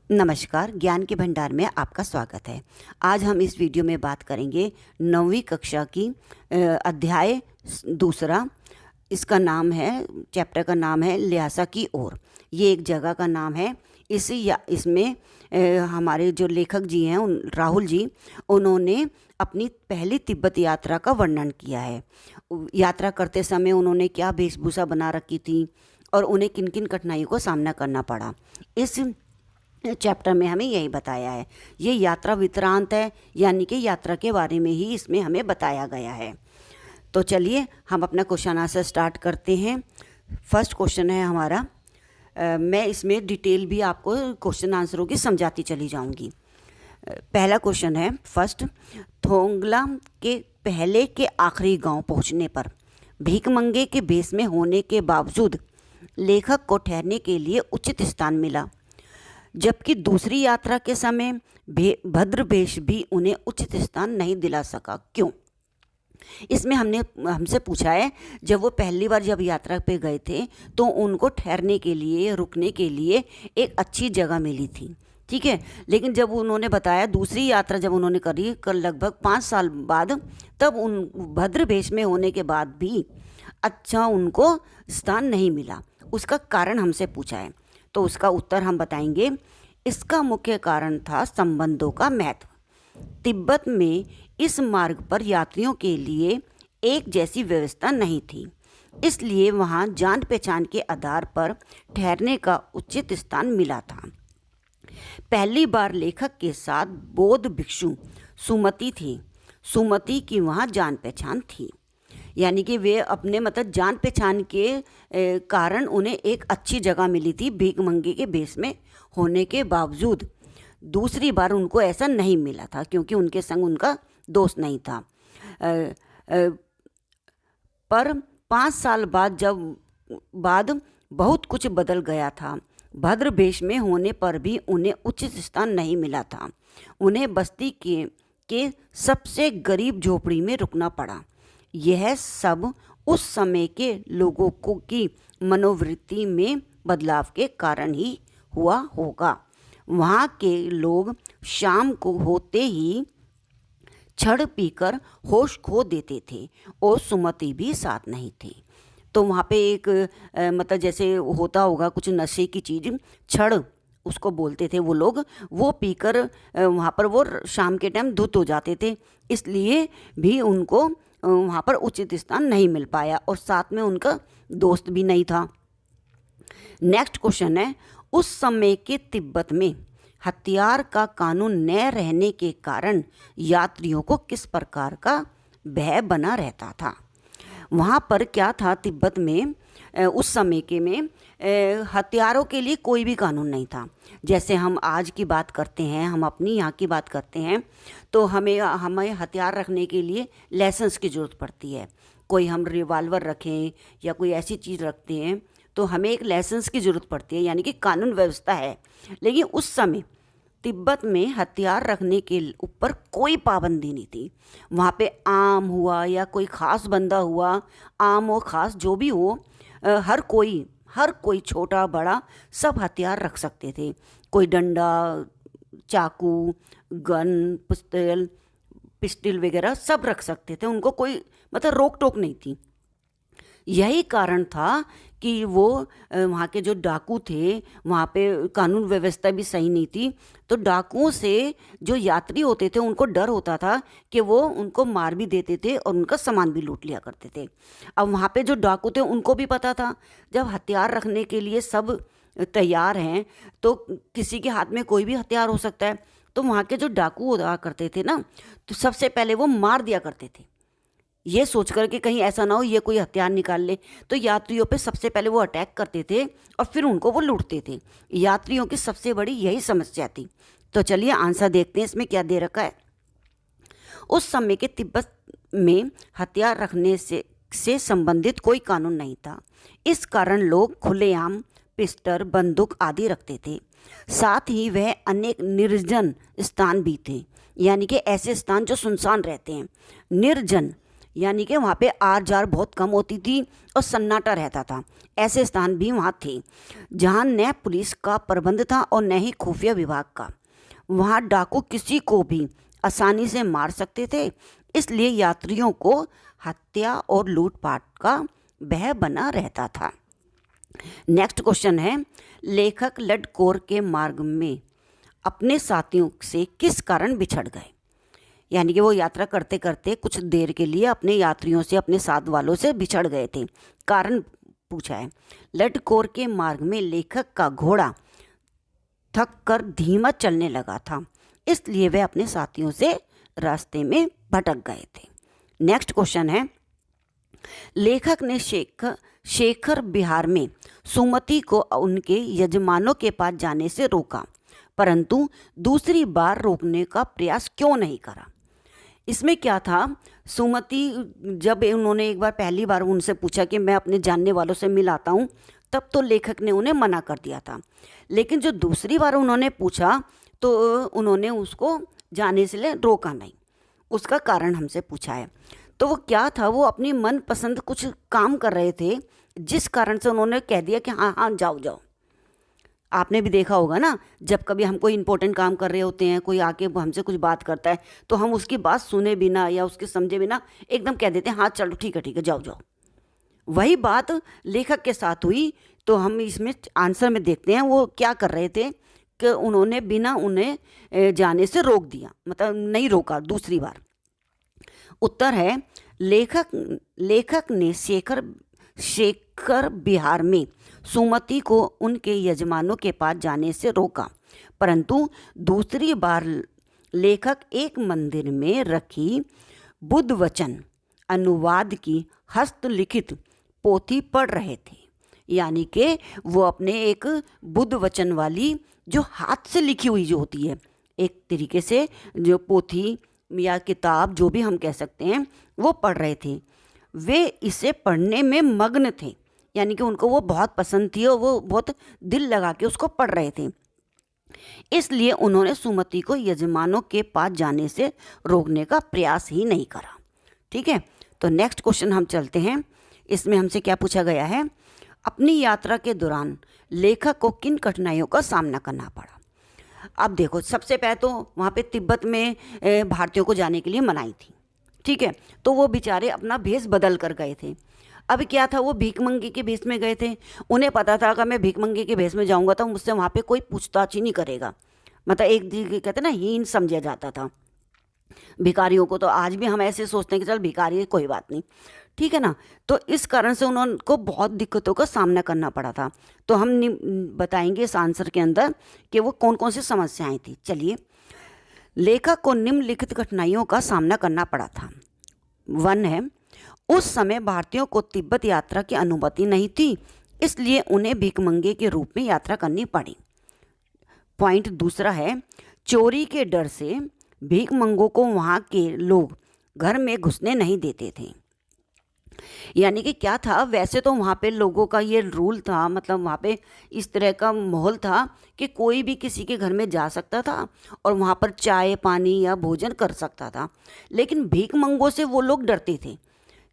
नमस्कार, ज्ञान के भंडार में आपका स्वागत है। आज हम इस वीडियो में बात करेंगे 9वीं कक्षा की अध्याय दूसरा। इसका नाम है, चैप्टर का नाम है ल्हासा की ओर। ये एक जगह का नाम है। इसमें हमारे जो लेखक जी हैं राहुल जी, उन्होंने अपनी पहली तिब्बत यात्रा का वर्णन किया है। यात्रा करते समय उन्होंने क्या वेशभूषा बना रखी थी और उन्हें किन किन कठिनाइयों का सामना करना पड़ा, इस चैप्टर में हमें यही बताया है। ये यात्रा वृत्तांत है, यानी कि यात्रा के बारे में ही इसमें हमें बताया गया है। तो चलिए हम अपना क्वेश्चन आंसर स्टार्ट करते हैं। फर्स्ट क्वेश्चन है हमारा, मैं इसमें डिटेल भी आपको क्वेश्चन आंसरों की समझाती चली जाऊंगी। पहला क्वेश्चन है फर्स्ट, थोंगला के पहले के आखिरी गांव पहुंचने पर भीखमंगे के भेष में होने के बावजूद लेखक को ठहरने के लिए उचित स्थान मिला, जबकि दूसरी यात्रा के समय भद्रवेश भी उन्हें उचित स्थान नहीं दिला सका। क्यों? इसमें हमसे पूछा है, जब वो पहली बार जब यात्रा पे गए थे तो उनको ठहरने के लिए, रुकने के लिए एक अच्छी जगह मिली थी, ठीक है। लेकिन जब उन्होंने बताया दूसरी यात्रा जब उन्होंने करी लगभग 5 साल बाद, तब उन भद्रवेश में होने के बाद भी अच्छा उनको स्थान नहीं मिला। उसका कारण हमसे पूछा है, तो उसका उत्तर हम बताएंगे। इसका मुख्य कारण था संबंधों का महत्व। तिब्बत में इस मार्ग पर यात्रियों के लिए एक जैसी व्यवस्था नहीं थी, इसलिए वहाँ जान पहचान के आधार पर ठहरने का उचित स्थान मिला था। पहली बार लेखक के साथ बौद्ध भिक्षु सुमति थी। सुमति की वहाँ जान पहचान थी, यानी कि वे अपने जान पहचान के कारण उन्हें एक अच्छी जगह मिली थी भीखमंगे के भेष में होने के बावजूद। दूसरी बार उनको ऐसा नहीं मिला था क्योंकि उनके संग उनका दोस्त नहीं था। पर 5 साल बाद बहुत कुछ बदल गया था। भद्रवेश में होने पर भी उन्हें उचित स्थान नहीं मिला था। उन्हें बस्ती के सबसे गरीब झोपड़ी में रुकना पड़ा। यह सब उस समय के लोगों की मनोवृत्ति में बदलाव के कारण ही हुआ होगा। वहाँ के लोग शाम को होते ही छड़ पीकर होश खो देते थे और सुमति भी साथ नहीं थी। तो वहाँ पे एक जैसे होता होगा कुछ नशे की चीज़, छड़ उसको बोलते थे वो लोग, वो पीकर वहाँ पर वो शाम के टाइम धुत हो जाते थे, इसलिए भी उनको वहाँ पर उचित स्थान नहीं मिल पाया और साथ में उनका दोस्त भी नहीं था। नेक्स्ट क्वेश्चन है, उस समय के तिब्बत में हथियार का कानून न रहने के कारण यात्रियों को किस प्रकार का भय बना रहता था? वहाँ पर क्या था तिब्बत में उस समय के में हथियारों के लिए कोई भी कानून नहीं था। जैसे हम आज की बात करते हैं, हम अपनी यहाँ की बात करते हैं, तो हमें हथियार रखने के लिए लाइसेंस की ज़रूरत पड़ती है। कोई हम रिवॉल्वर रखें या कोई ऐसी चीज़ रखते हैं तो हमें एक लाइसेंस की ज़रूरत पड़ती है, यानी कि कानून व्यवस्था है। लेकिन उस समय तिब्बत में हथियार रखने के ऊपर कोई पाबंदी नहीं थी। वहाँ पे आम हुआ या कोई ख़ास बंदा हुआ, आम हो ख़ास जो भी हो, हर कोई छोटा बड़ा सब हथियार रख सकते थे। कोई डंडा, चाकू, गन, पिस्टल वगैरह सब रख सकते थे। उनको कोई रोक टोक नहीं थी। यही कारण था कि वो वहाँ के जो डाकू थे, वहाँ पे कानून व्यवस्था भी सही नहीं थी, तो डाकुओं से जो यात्री होते थे उनको डर होता था कि वो उनको मार भी देते थे और उनका सामान भी लूट लिया करते थे। अब वहाँ पे जो डाकू थे उनको भी पता था जब हथियार रखने के लिए सब तैयार हैं तो किसी के हाथ में कोई भी हथियार हो सकता है। तो वहाँ के जो डाकू हुआ करते थे ना, तो सबसे पहले वो मार दिया करते थे, ये सोच कर के कहीं ऐसा ना हो ये कोई हथियार निकाल ले। तो यात्रियों पे सबसे पहले वो अटैक करते थे और फिर उनको वो लूटते थे। यात्रियों की सबसे बड़ी यही समस्या थी। तो चलिए आंसर देखते हैं इसमें क्या दे रखा है। उस समय के तिब्बत में हथियार रखने से संबंधित कोई कानून नहीं था। इस कारण लोग खुलेआम पिस्टल, बंदूक आदि रखते थे। साथ ही वह अनेक निर्जन स्थान भी थे, यानी कि ऐसे स्थान जो सुनसान रहते हैं, निर्जन यानी कि वहाँ पे आर जार बहुत कम होती थी और सन्नाटा रहता था। ऐसे स्थान भी वहाँ थे जहाँ न पुलिस का प्रबंध था और न ही खुफिया विभाग का। वहाँ डाकू किसी को भी आसानी से मार सकते थे, इसलिए यात्रियों को हत्या और लूटपाट का भय बना रहता था। नेक्स्ट क्वेश्चन है, लेखक लडकोर के मार्ग में अपने साथियों से किस कारण बिछड़ गए। यानी कि वो यात्रा करते करते कुछ देर के लिए अपने यात्रियों से, अपने साथ वालों से बिछड़ गए थे। कारण पूछा है। लडकोर के मार्ग में लेखक का घोड़ा थक कर धीमा चलने लगा था, इसलिए वह अपने साथियों से रास्ते में भटक गए थे। नेक्स्ट क्वेश्चन है, लेखक ने शेखर बिहार में सुमति को उनके यजमानों के पास जाने से रोका, परंतु दूसरी बार रोकने का प्रयास क्यों नहीं करा। इसमें क्या था, सुमति जब उन्होंने एक बार पहली बार उनसे पूछा कि मैं अपने जानने वालों से मिल आता हूँ, तब तो लेखक ने उन्हें मना कर दिया था। लेकिन जो दूसरी बार उन्होंने पूछा तो उन्होंने उसको जाने से रोका नहीं। उसका कारण हमसे पूछा है। तो वो क्या था, वो अपनी मनपसंद कुछ काम कर रहे थे, जिस कारण से उन्होंने कह दिया कि हाँ हाँ जाओ जाओ। आपने भी देखा होगा ना, जब कभी हम कोई इंपॉर्टेंट काम कर रहे होते हैं, कोई आके हमसे कुछ बात करता है तो हम उसकी बात सुने बिना या उसके समझे बिना एकदम कह देते हैं हाँ चलो ठीक है जाओ जाओ। वही बात लेखक के साथ हुई। तो हम इसमें आंसर में देखते हैं वो क्या कर रहे थे कि उन्होंने बिना उन्हें जाने से रोक दिया, मतलब नहीं रोका दूसरी बार। उत्तर है, लेखक ने शेखर बिहार में सुमति को उनके यजमानों के पास जाने से रोका, परंतु दूसरी बार लेखक एक मंदिर में रखी बुद्ध वचन अनुवाद की हस्तलिखित पोथी पढ़ रहे थे। यानी कि वो अपने एक बुद्ध वचन वाली जो हाथ से लिखी हुई जो होती है, एक तरीके से जो पोथी या किताब जो भी हम कह सकते हैं, वो पढ़ रहे थे। वे इसे पढ़ने में मग्न थे, यानी कि उनको वो बहुत पसंद थी और वो बहुत दिल लगा के उसको पढ़ रहे थे। इसलिए उन्होंने सुमति को यजमानों के पास जाने से रोकने का प्रयास ही नहीं करा। ठीक है, तो नेक्स्ट क्वेश्चन हम चलते हैं। इसमें हमसे क्या पूछा गया है, अपनी यात्रा के दौरान लेखक को किन कठिनाइयों का सामना करना पड़ा। अब देखो, सबसे पहले तो वहाँ पे तिब्बत में भारतीयों को जाने के लिए मनाही थी। ठीक है, तो वो बेचारे अपना भेष बदल कर गए थे। अब क्या था, वो भीखमंगे के भेष में गए थे। उन्हें पता था कि मैं भीखमंगे के भेष में जाऊंगा तो मुझसे वहाँ पे कोई पूछताछ ही नहीं करेगा, मतलब एक कहते ना हीन समझा जाता था भिखारियों को। तो आज भी हम ऐसे सोचते हैं कि चल भिखारी है कोई बात नहीं, ठीक है ना। तो इस कारण से उनको बहुत दिक्कतों का सामना करना पड़ा था। तो हम बताएंगे इस आंसर के अंदर कि वो कौन कौन सी समस्याएं थी। चलिए, लेखक को निम्नलिखित कठिनाइयों का सामना करना पड़ा था। 1 है, उस समय भारतीयों को तिब्बत यात्रा की अनुमति नहीं थी, इसलिए उन्हें भीखमंगे के रूप में यात्रा करनी पड़ी। पॉइंट 2 है, चोरी के डर से भीखमंगों को वहाँ के लोग घर में घुसने नहीं देते थे। यानी कि क्या था, वैसे तो वहाँ पे लोगों का ये रूल था, मतलब वहाँ पे इस तरह का माहौल था कि कोई भी किसी के घर में जा सकता था और वहाँ पर चाय पानी या भोजन कर सकता था। लेकिन भीखमंगों से वो लोग डरते थे,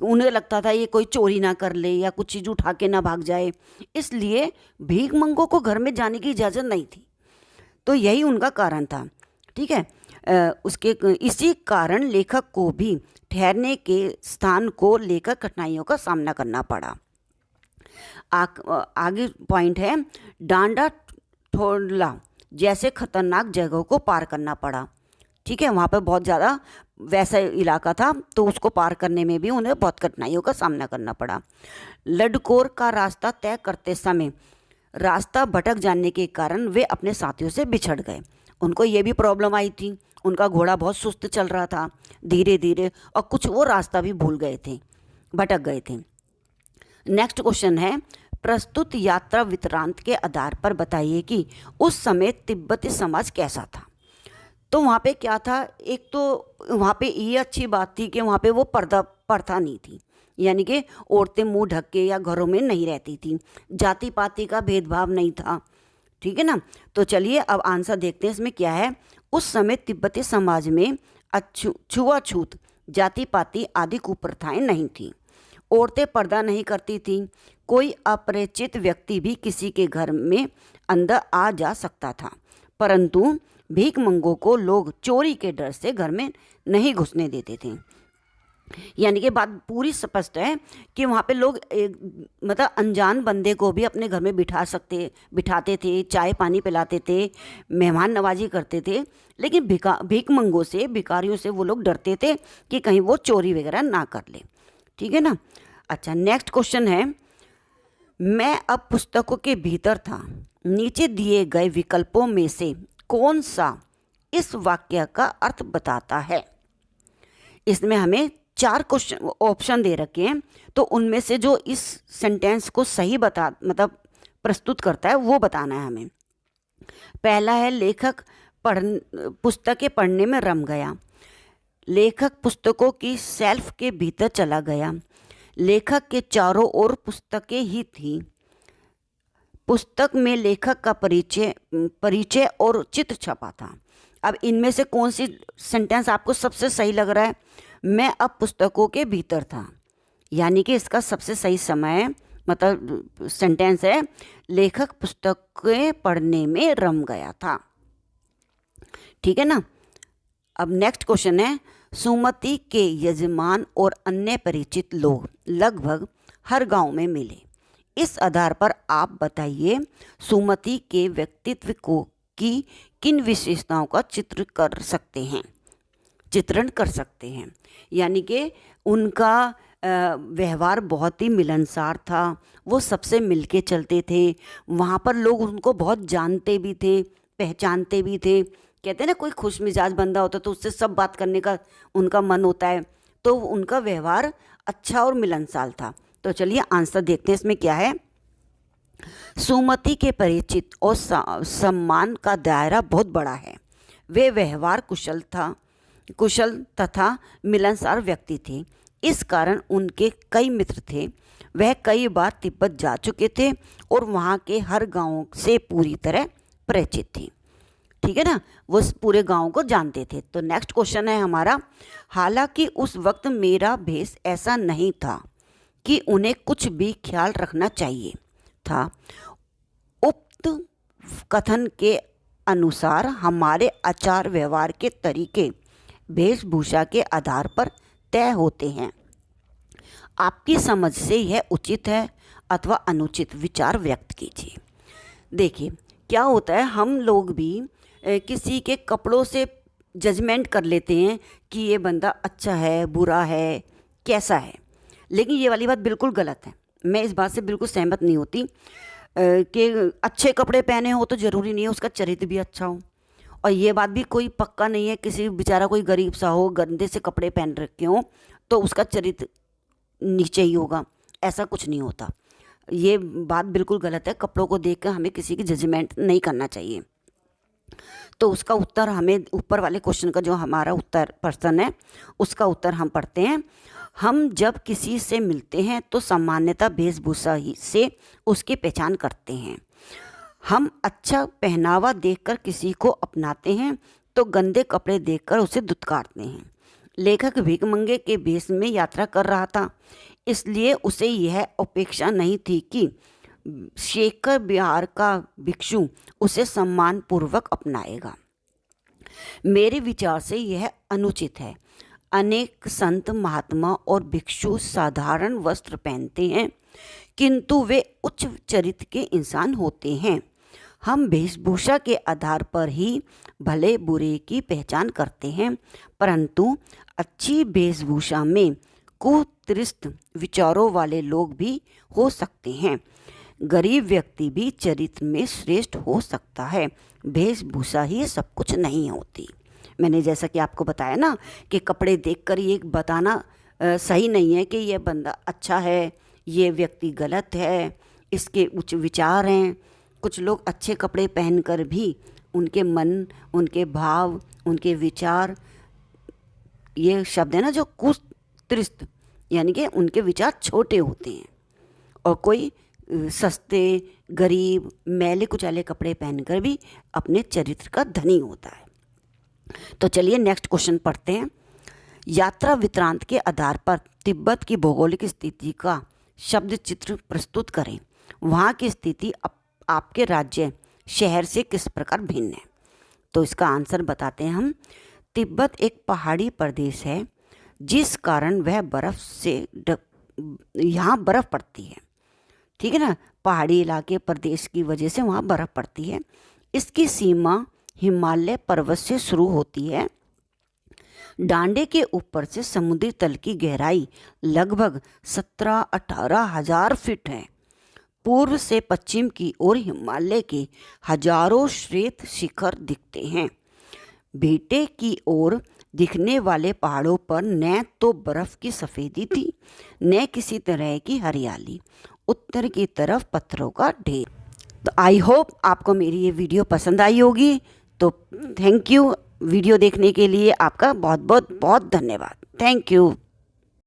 उन्हें लगता था ये कोई चोरी ना कर ले या कुछ चीज़ उठा के ना भाग जाए, इसलिए भीखमंगों को घर में जाने की इजाज़त नहीं थी। तो यही उनका कारण था। ठीक है, इसी कारण लेखक को भी ठहरने के स्थान को लेकर कठिनाइयों का सामना करना पड़ा। आगे पॉइंट है, डांडा ठोडला जैसे खतरनाक जगहों को पार करना पड़ा। ठीक है, वहाँ पर बहुत ज़्यादा वैसा इलाका था, तो उसको पार करने में भी उन्हें बहुत कठिनाइयों का सामना करना पड़ा। लडकोर का रास्ता तय करते समय रास्ता भटक जाने के कारण वे अपने साथियों से बिछड़ गए। उनको ये भी प्रॉब्लम आई थी, उनका घोड़ा बहुत सुस्त चल रहा था धीरे धीरे, और कुछ वो रास्ता भी भूल गए थे, भटक गए थे। नेक्स्ट क्वेश्चन है, प्रस्तुत यात्रा वृत्तांत के आधार पर बताइए कि उस समय तिब्बती समाज कैसा था। तो वहाँ पे क्या था, एक तो वहाँ पे ये अच्छी बात थी कि वहाँ पे वो प्रथा नहीं थी, यानी कि औरतें मुंह ढक के या घरों में नहीं रहती थी, जाति पाति का भेदभाव नहीं था। ठीक है ना। तो चलिए अब आंसर देखते हैं इसमें क्या है। उस समय तिब्बती समाज में छुआछूत जाति पाति आदि कुप्रथाएं नहीं थीं। औरतें पर्दा नहीं करती थीं। कोई अपरिचित व्यक्ति भी किसी के घर में अंदर आ जा सकता था, परंतु भीख मंगों को लोग चोरी के डर से घर में नहीं घुसने देते थे। यानी कि बात पूरी स्पष्ट है कि वहाँ पे लोग मतलब अनजान बंदे को भी अपने घर में बिठाते थे, चाय पानी पिलाते थे, मेहमान नवाजी करते थे। लेकिन भीख मंगों से, भिखारियों से वो लोग डरते थे कि कहीं वो चोरी वगैरह ना कर ले। ठीक है ना। अच्छा, नेक्स्ट क्वेश्चन है, मैं अब पुस्तकों के भीतर था, नीचे दिए गए विकल्पों में से कौन सा इस वाक्य का अर्थ बताता है। इसमें हमें 4 क्वेश्चन ऑप्शन दे रखे हैं, तो उनमें से जो इस सेंटेंस को सही मतलब प्रस्तुत करता है वो बताना है हमें। पहला है, लेखक पुस्तकें पढ़ने में रम गया। लेखक पुस्तकों की शेल्फ के भीतर चला गया। लेखक के चारों ओर पुस्तकें ही थी। पुस्तक में लेखक का परिचय और चित्र छपा था। अब इनमें से कौन सी सेंटेंस आपको सबसे सही लग रहा है? मैं अब पुस्तकों के भीतर था, यानी कि इसका सबसे सही समय मतलब सेंटेंस है, लेखक पुस्तकें पढ़ने में रम गया था। ठीक है ना। अब नेक्स्ट क्वेश्चन है, सुमति के यजमान और अन्य परिचित लोग लगभग हर गांव में मिले। इस आधार पर आप बताइए, सुमति के व्यक्तित्व की किन विशेषताओं का चित्रण कर सकते हैं। यानी कि उनका व्यवहार बहुत ही मिलनसार था, वो सबसे मिलके चलते थे, वहाँ पर लोग उनको बहुत जानते भी थे, पहचानते भी थे। कहते हैं ना, कोई खुश मिजाज बंदा होता तो उससे सब बात करने का उनका मन होता है, तो उनका व्यवहार अच्छा और मिलनसार था। तो चलिए आंसर देखते हैं इसमें क्या है। सुमति के परिचित और सम्मान का दायरा बहुत बड़ा है। वे व्यवहार कुशल तथा मिलनसार व्यक्ति थे। इस कारण उनके कई मित्र थे। वह कई बार तिब्बत जा चुके थे और वहाँ के हर गांव से पूरी तरह परिचित थी। ठीक है ना, वो पूरे गांव को जानते थे। तो नेक्स्ट क्वेश्चन है हमारा, हालांकि उस वक्त मेरा भेष ऐसा नहीं था कि उन्हें कुछ भी ख्याल रखना चाहिए था। उक्त कथन के अनुसार हमारे आचार व्यवहार के तरीके वेशभूषा के आधार पर तय होते हैं। आपकी समझ से यह उचित है अथवा अनुचित विचार व्यक्त कीजिए। देखिए क्या होता है, हम लोग भी किसी के कपड़ों से जजमेंट कर लेते हैं कि ये बंदा अच्छा है, बुरा है, कैसा है। लेकिन ये वाली बात बिल्कुल गलत है। मैं इस बात से बिल्कुल सहमत नहीं होती कि अच्छे कपड़े पहने हो तो ज़रूरी नहीं है उसका चरित्र भी अच्छा हो। और ये बात भी कोई पक्का नहीं है, किसी बेचारा कोई गरीब सा हो, गंदे से कपड़े पहन रखे हो तो उसका चरित्र नीचे ही होगा, ऐसा कुछ नहीं होता। ये बात बिल्कुल गलत है। कपड़ों को देखकर हमें किसी की जजमेंट नहीं करना चाहिए। तो उसका उत्तर हमें ऊपर वाले क्वेश्चन का जो हमारा उत्तर प्रश्न है उसका उत्तर हम पढ़ते हैं। हम जब किसी से मिलते हैं तो सामान्यतः वेशभूषा से उसकी पहचान करते हैं। हम अच्छा पहनावा देखकर किसी को अपनाते हैं तो गंदे कपड़े देखकर उसे धुतकारते हैं। लेखक भिखमंगे के भेष में यात्रा कर रहा था, इसलिए उसे यह अपेक्षा नहीं थी कि शेखर बिहार का भिक्षु उसे सम्मानपूर्वक अपनाएगा। मेरे विचार से यह अनुचित है। अनेक संत, महात्मा और भिक्षु साधारण वस्त्र पहनते हैं, किंतु वे उच्च चरित्र के इंसान होते हैं। हम वेशभूषा के आधार पर ही भले बुरे की पहचान करते हैं, परंतु अच्छी वेशभूषा में कुत्सित विचारों वाले लोग भी हो सकते हैं। गरीब व्यक्ति भी चरित्र में श्रेष्ठ हो सकता है। वेशभूषा ही सब कुछ नहीं होती। मैंने जैसा कि आपको बताया ना कि कपड़े देखकर ये बताना सही नहीं है कि यह बंदा अच्छा है, ये व्यक्ति गलत है, इसके उच्च विचार हैं। कुछ लोग अच्छे कपड़े पहनकर भी उनके मन, उनके भाव, उनके विचार, ये शब्द है ना जो कुत्सित, यानी कि उनके विचार छोटे होते हैं। और कोई सस्ते, गरीब, मैले कुचैले कपड़े पहनकर भी अपने चरित्र का धनी होता है। तो चलिए नेक्स्ट क्वेश्चन पढ़ते हैं। यात्रा वृत्तांत के आधार पर तिब्बत की भौगोलिक स्थिति का शब्द चित्र प्रस्तुत करें। वहाँ की स्थिति आपके राज्य शहर से किस प्रकार भिन्न है। तो इसका आंसर बताते हैं हम। तिब्बत एक पहाड़ी प्रदेश है, जिस कारण वह बर्फ़ से यहाँ बर्फ़ पड़ती है। ठीक है ना, पहाड़ी इलाके प्रदेश की वजह से वहाँ बर्फ़ पड़ती है। इसकी सीमा हिमालय पर्वत से शुरू होती है। डांडे के ऊपर से समुद्री तल की गहराई लगभग 17-18 हजार फीट है। पूर्व से पश्चिम की ओर हिमालय के हजारों श्वेत शिखर दिखते हैं। बेटे की ओर दिखने वाले पहाड़ों पर न तो बर्फ की सफ़ेदी थी, न किसी तरह की हरियाली। उत्तर की तरफ पत्थरों का ढेर। तो आई होप आपको मेरी ये वीडियो पसंद आई होगी। तो थैंक यू वीडियो देखने के लिए। आपका बहुत बहुत बहुत धन्यवाद। Thank you.